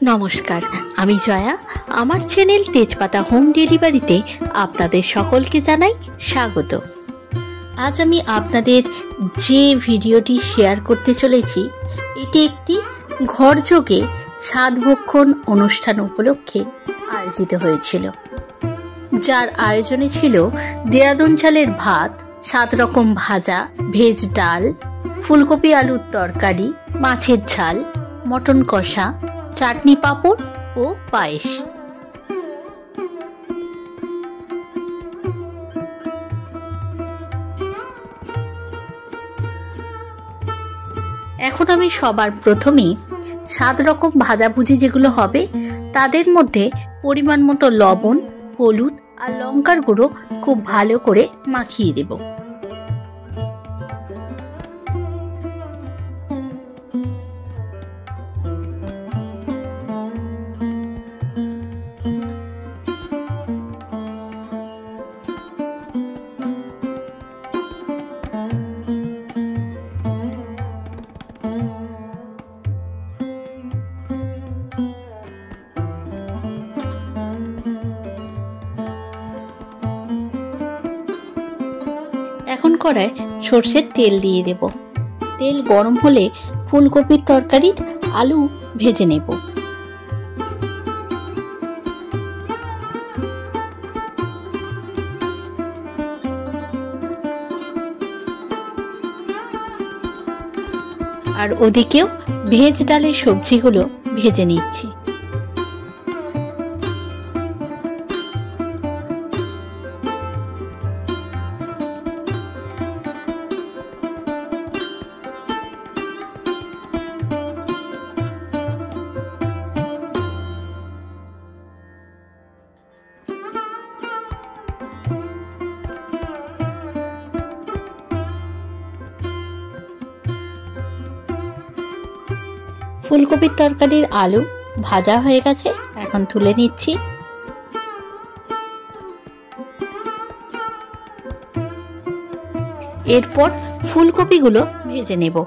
নমস্কার, আমি জয়া। আমার চ্যানেল তেজপাতা হোম ডেলিভারিতে আপনাদের সকলকে জানাই স্বাগত। আজ আমি আপনাদের যে ভিডিওটি শেয়ার করতে চলেছি, এটি একটি ঘরযোগে সাধভক্ষণ অনুষ্ঠান উপলক্ষে আয়োজিত হয়েছিল, যার আয়োজনে ছিল দেরাদুন চালের ভাত, 7 রকম ভাজা, ভেজ ডাল, ফুলকপি আলুর তরকারি, মাছের ঝাল, মটন কষা, চাটনি, পাঁপড় ও পায়েস। এখন আমি সবার প্রথমেই 7 রকম ভাজাভুজি যেগুলো হবে তাদের মধ্যে পরিমাণ মতো লবণ, হলুদ আর লঙ্কার গুঁড়ো খুব ভালো করে মাখিয়ে দেব। এখন কড়ায় সর্ষের তেল দিয়ে দেব। তেল গরম হলে ফুলকপির তরকারির আলু ভেজে নেব। আর ওদিকেও ভেজ ডালের সবজিগুলো ভেজে নিচ্ছি। ফুলকপির তরকারির আলু ভাজা হয়ে গেছে, এখন তুলে নিচ্ছি। এরপর ফুলকপিগুলো ভেজে নেব।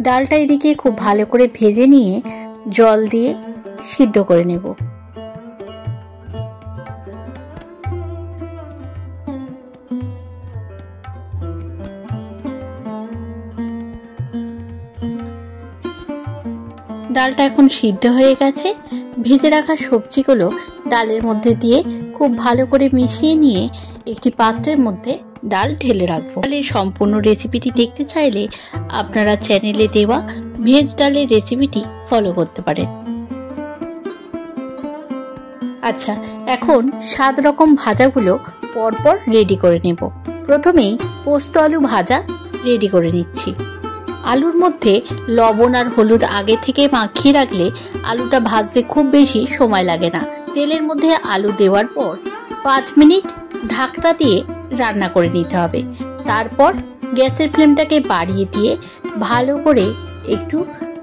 ডালটা এদিকে খুব ভালো করে ভেজে নিয়ে জল দিয়ে সিদ্ধ করে নেব। ডালটা এখন সিদ্ধ হয়ে গেছে। ভেজে রাখা সবজিগুলো ডালের মধ্যে দিয়ে খুব ভালো করে মিশিয়ে নিয়ে একটি পাত্রের মধ্যে ডাল ঢেলে রাখবো। ডালের সম্পূর্ণ রেসিপিটি দেখতে চাইলে আপনারা চ্যানেলে দেওয়া ভেজ ডালের রেসিপিটি ফলো করতে পারেন। আচ্ছা, এখন 7 রকম ভাজাগুলো পরপর রেডি করে নেব। প্রথমেই পোস্ত আলু ভাজা রেডি করে নিচ্ছি। আলুর মধ্যে লবণ আর হলুদ আগে থেকে মাখিয়ে রাখলে আলুটা ভাজতে খুব বেশি সময় লাগে না। তেলের মধ্যে আলু দেওয়ার পর 5 মিনিট ঢাকনা দিয়ে রান্না করে নিতে হবে। তারপর গ্যাসের ফ্লেমটাকে বাড়িয়ে দিয়ে ভালো করে একটু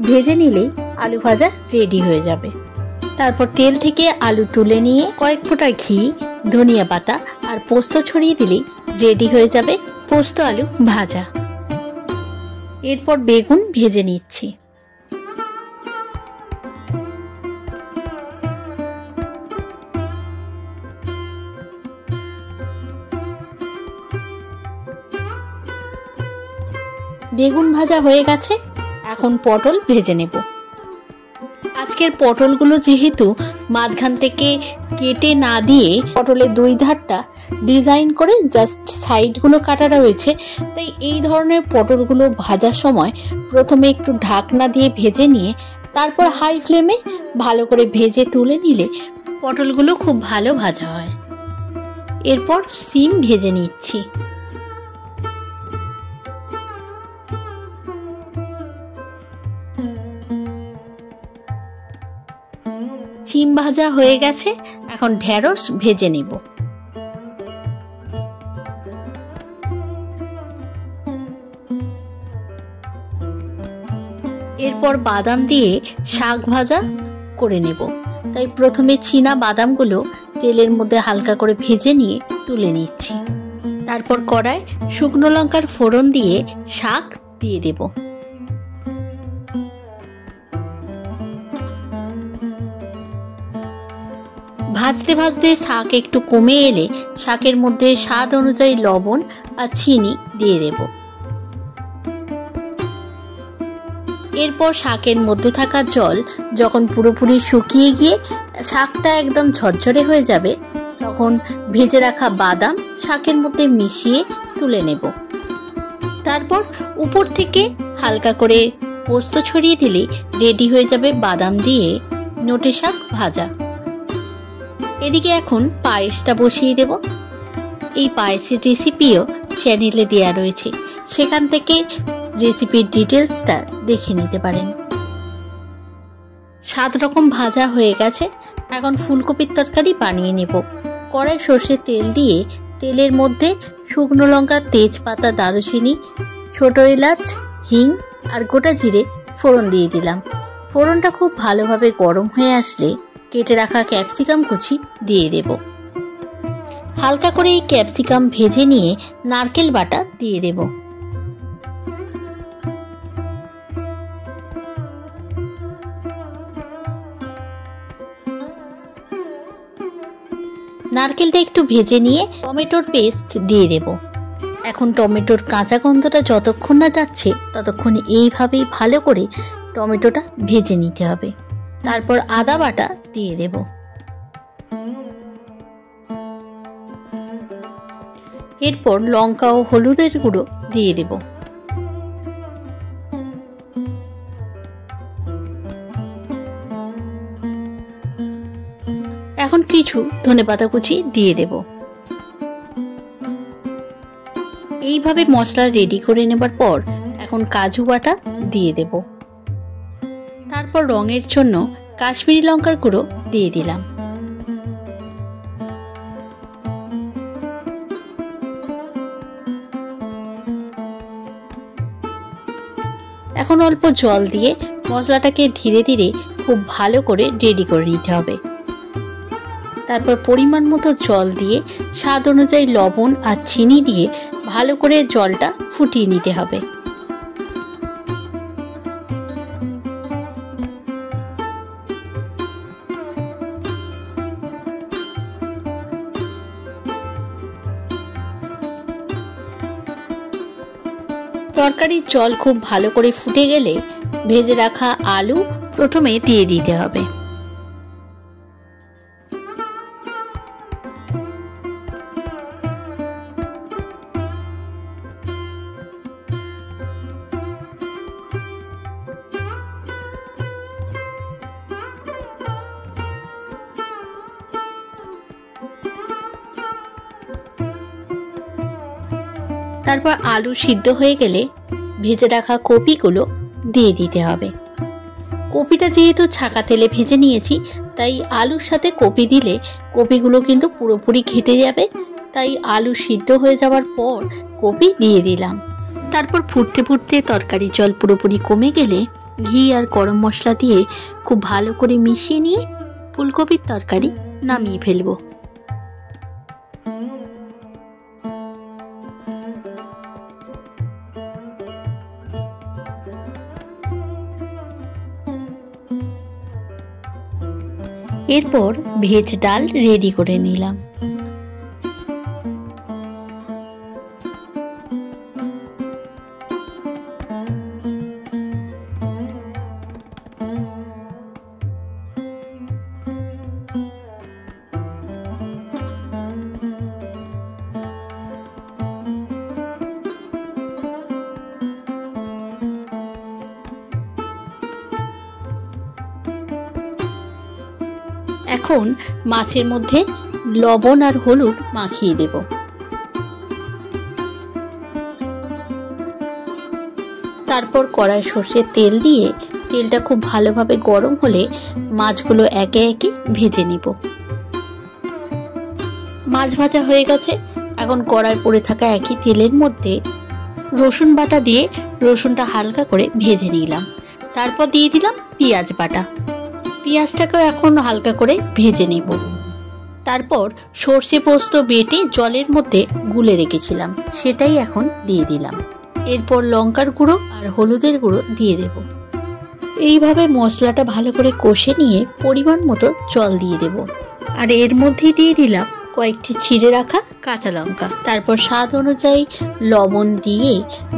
ভেজে নিলেই আলু ভাজা রেডি হয়ে যাবে। তারপর তেল থেকে আলু তুলে নিয়ে কয়েক ফোঁটা ঘি, ধনিয়া পাতা আর পোস্ত ছড়িয়ে দিলেই রেডি হয়ে যাবে পোস্ত আলু ভাজা। এরপর বেগুন ভেজে নিচ্ছি। বেগুন ভাজা হয়ে গেছে, এখন পটল ভেজে নেব। আজকের পটলগুলো যেহেতু মাঝখান থেকে কেটে না দিয়ে পটলের 2 ধারটা ডিজাইন করে জাস্ট সাইডগুলো কাটা রয়েছে, তাই এই ধরনের পটলগুলো ভাজার সময় প্রথমে একটু ঢাকনা দিয়ে ভেজে নিয়ে তারপর হাই ফ্লেমে ভালো করে ভেজে তুলে নিলে পটলগুলো খুব ভালো ভাজা হয়। এরপর সিম ভেজে নিচ্ছি। শিম ভাজা হয়ে গেছে, এখন ঢেঁড়স ভেজে নেব। এরপর বাদাম দিয়ে শাক ভাজা করে নেব। তাই প্রথমে চীনা বাদামগুলো তেলের মধ্যে হালকা করে ভেজে নিয়ে তুলে নিচ্ছি। তারপর কড়ায় শুকনো লঙ্কার ফোড়ন দিয়ে শাক দিয়ে দেব। ভাজতে ভাজতে শাক একটু কমে এলে শাকের মধ্যে স্বাদ অনুযায়ী লবণ আর চিনি দিয়ে দেব। এরপর শাকের মধ্যে থাকা জল যখন পুরোপুরি শুকিয়ে গিয়ে শাকটা একদম ঝরঝরে হয়ে যাবে, তখন ভেজে রাখা বাদাম শাকের মধ্যে মিশিয়ে তুলে নেব। তারপর উপর থেকে হালকা করে পোস্ত ছড়িয়ে দিলে রেডি হয়ে যাবে বাদাম দিয়ে নোটে শাক ভাজা। এদিকে এখন পায়েসটা বসিয়ে দেব। এই পায়েসের রেসিপিও চ্যানেলে দেওয়া রয়েছে, সেখান থেকে রেসিপির ডিটেলসটা দেখে নিতে পারেন। 7 রকম ভাজা হয়ে গেছে। এখন ফুলকপির তরকারি বানিয়ে নেব। কড়াই সর্ষের তেল দিয়ে তেলের মধ্যে শুকনো লঙ্কা, তেজপাতা, দারুচিনি, ছোট এলাচ, হিং আর গোটা জিরে ফোড়ন দিয়ে দিলাম। ফোড়নটা খুব ভালোভাবে গরম হয়ে আসলে কেটে রাখা ক্যাপসিকাম কুচি দিয়ে দেব। হালকা করে এই ক্যাপসিকাম ভেজে নিয়ে নারকেল বাটা দিয়ে দেব। নারকেলটা একটু ভেজে নিয়ে টমেটোর পেস্ট দিয়ে দেব। এখন টমেটোর কাঁচা গন্ধটা যতক্ষণ না যাচ্ছে ততক্ষণ এইভাবেই ভালো করে টমেটোটা ভেজে নিতে হবে। তারপর আদা বাটা দিয়ে দেব। এরপর লঙ্কা ও হলুদের গুঁড়ো দিয়ে দেব। এখন কিছু ধনেপাতা কুচি দিয়ে দেব। এইভাবে মশলা রেডি করে নেবার পর এখন কাজু বাটা দিয়ে দেব। তারপর রঙের জন্য কাশ্মীরি লঙ্কার গুঁড়ো দিয়ে দিলাম। এখন অল্প জল দিয়ে মশলাটাকে ধীরে ধীরে খুব ভালো করে রেডি করে নিতে হবে। তারপর পরিমাণ মতো জল দিয়ে স্বাদ অনুযায়ী লবণ আর চিনি দিয়ে ভালো করে জলটা ফুটিয়ে নিতে হবে। তরকারির জল খুব ভালো করে ফুটে গেলে ভেজে রাখা আলু প্রথমে দিয়ে দিতে হবে। তারপর আলু সিদ্ধ হয়ে গেলে ভেজে রাখা কপিগুলো দিয়ে দিতে হবে। কপিটা যেহেতু ছাকা তেলে ভেজে নিয়েছি, তাই আলুর সাথে কপি দিলে কপিগুলো কিন্তু পুরোপুরি ঘেটে যাবে। তাই আলু সিদ্ধ হয়ে যাওয়ার পর কপি দিয়ে দিলাম। তারপর ফুটতে ফুটতে তরকারির জল পুরোপুরি কমে গেলে ঘি আর গরম মশলা দিয়ে খুব ভালো করে মিশিয়ে নিয়ে ফুলকপির তরকারি নামিয়ে ফেলবো। এরপর ভেজ ডাল রেডি করে নিলাম। এখন মাছের মধ্যে লবণ আর হলুদ মাখিয়ে দেব। তারপর কড়াই সর্ষের তেল দিয়ে তেলটা খুব ভালোভাবে গরম হলে মাছগুলো একে একে ভেজে নিব। মাছ ভাজা হয়ে গেছে। এখন কড়াই পড়ে থাকা একই তেলের মধ্যে রসুন বাটা দিয়ে রসুনটা হালকা করে ভেজে নিলাম। তারপর দিয়ে দিলাম পেঁয়াজ বাটা। পেঁয়াজটাকেও এখন হালকা করে ভেজে নেব। তারপর সর্ষে পোস্ত বেটে জলের মধ্যে গুলে রেখেছিলাম, সেটাই এখন দিয়ে দিলাম। এরপর লঙ্কার গুঁড়ো আর হলুদের গুঁড়ো দিয়ে দেব। এইভাবে মশলাটা ভালো করে কষে নিয়ে পরিমাণ মতো জল দিয়ে দেব। আর এর মধ্যেই দিয়ে দিলাম কয়েকটি ছিঁড়ে রাখা কাঁচা লঙ্কা। তারপর স্বাদ অনুযায়ী লবণ দিয়ে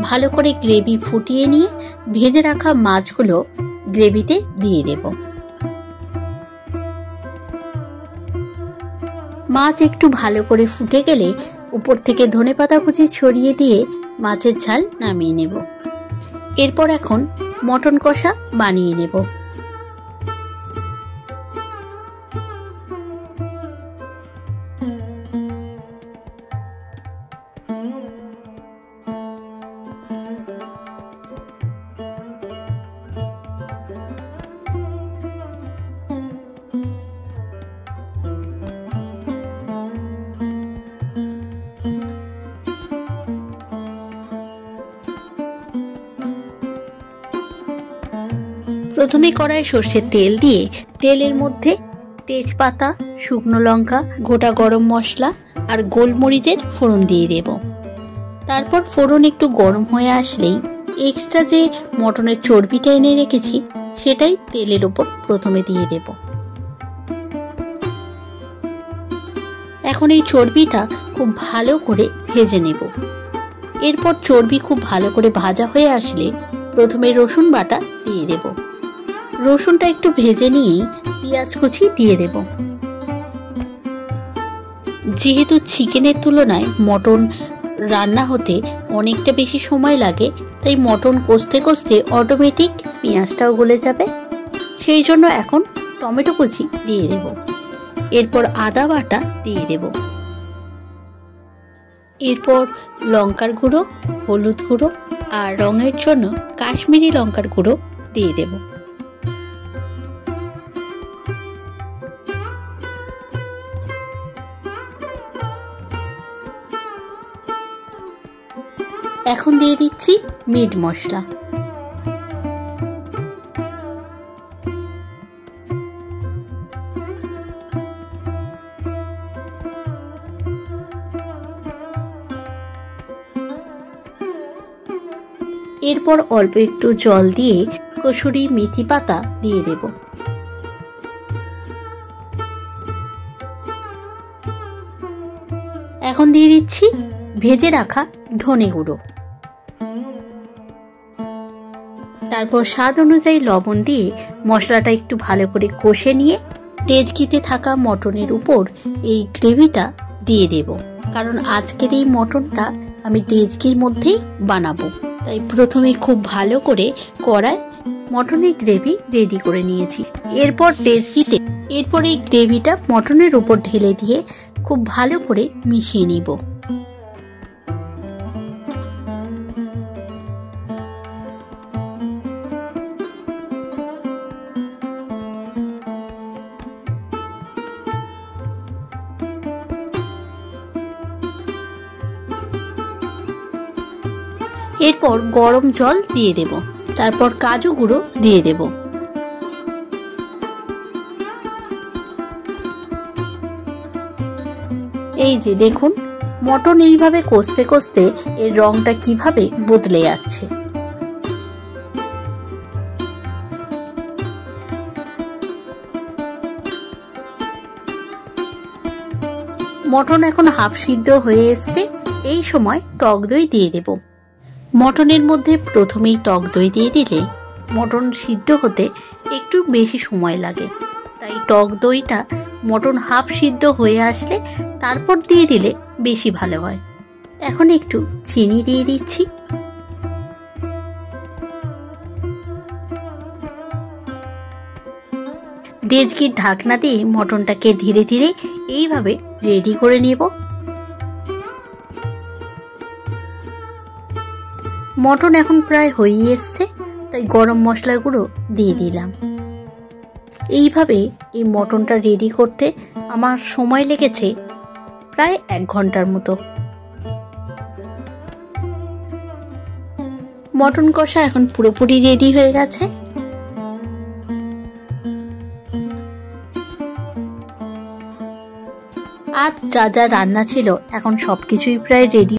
ভালো করে গ্রেভি ফুটিয়ে নিয়ে ভেজে রাখা মাছগুলো গ্রেভিতে দিয়ে দেব। মাছ একটু ভালো করে ফুটে গেলে উপর থেকে ধনেপাতা কুচি ছড়িয়ে দিয়ে মাছের ঝাল নামিয়ে নেব। এরপর এখন মটন কষা বানিয়ে নেব। প্রথমে কড়াই সর্ষের তেল দিয়ে তেলের মধ্যে তেজপাতা, শুকনো লঙ্কা, গোটা গরম মশলা আর গোলমরিচের ফোড়ন দিয়ে দেব। তারপর ফোড়ন একটু গরম হয়ে আসলেই এক্সট্রা যে মটনের চর্বিটা এনে রেখেছি সেটাই তেলের ওপর প্রথমে দিয়ে দেব। এখন এই চর্বিটা খুব ভালো করে ভেজে নেব। এরপর চর্বি খুব ভালো করে ভাজা হয়ে আসলে প্রথমে রসুন বাটা দিয়ে দেব। রসুনটা একটু ভেজে নিয়ে পেঁয়াজ কুচি দিয়ে দেব। যেহেতু চিকেনের তুলনায় মটন রান্না হতে অনেকটা বেশি সময় লাগে, তাই মটন কষতে কষতে অটোমেটিক পেঁয়াজটাও গলে যাবে, সেই জন্য এখন টমেটো কুচি দিয়ে দেব। এরপর আদা বাটা দিয়ে দেব। এরপর লঙ্কার গুঁড়ো, হলুদ গুঁড়ো আর রঙের জন্য কাশ্মীরি লঙ্কার গুঁড়ো দিয়ে দেব। এখন দিয়ে দিচ্ছি মিট মশলা। এরপর অল্প একটু জল দিয়ে কসুরি মেথি পাতা দিয়ে দেব। এখন দিয়ে দিচ্ছি ভেজে রাখা ধনে গুঁড়ো। তারপর স্বাদ অনুযায়ী লবণ দিয়ে মশলাটা একটু ভালো করে কষে নিয়ে টেজকিতে থাকা মটনের উপর এই গ্রেভিটা দিয়ে দেব। কারণ আজকের এই মটনটা আমি টেজকির মধ্যেই বানাবো, তাই প্রথমে খুব ভালো করে কড়ায় মটনের গ্রেভি রেডি করে নিয়েছি। এরপর এই গ্রেভিটা মটনের উপর ঢেলে দিয়ে খুব ভালো করে মিশিয়ে নিব। এরপর গরম জল দিয়ে দেব। তারপর কাজু গুঁড়ো দিয়ে দেব। এই যে দেখুন, মটন এইভাবে কষতে কষতে এর রংটা কিভাবে বদলে যাচ্ছে। মটন এখন হাফ সিদ্ধ হয়ে এসছে। এই সময় টক দই দিয়ে দেব। মটনের মধ্যে প্রথমেই টক দই দিয়ে দিলে মটন সিদ্ধ হতে একটু বেশি সময় লাগে, তাই টক দইটা মটন হাফ সিদ্ধ হয়ে আসলে তারপর দিয়ে দিলে বেশি ভালো হয়। এখন একটু চিনি দিয়ে দিচ্ছি। ডেজকির ঢাকনা দিয়ে মটনটাকে ধীরে ধীরে এইভাবে রেডি করে নেব। মটন এখন প্রায় হয়ে এসছে, তাই গরম মশলা গুঁড়ো দিয়ে দিলাম। এইভাবে এই মটনটা রেডি করতে আমার সময় লেগেছে প্রায় 1 ঘন্টার মতো। মটন কষা এখন পুরোপুরি রেডি হয়ে গেছে। আজ যা যা রান্না ছিল এখন সব কিছুই প্রায় রেডি।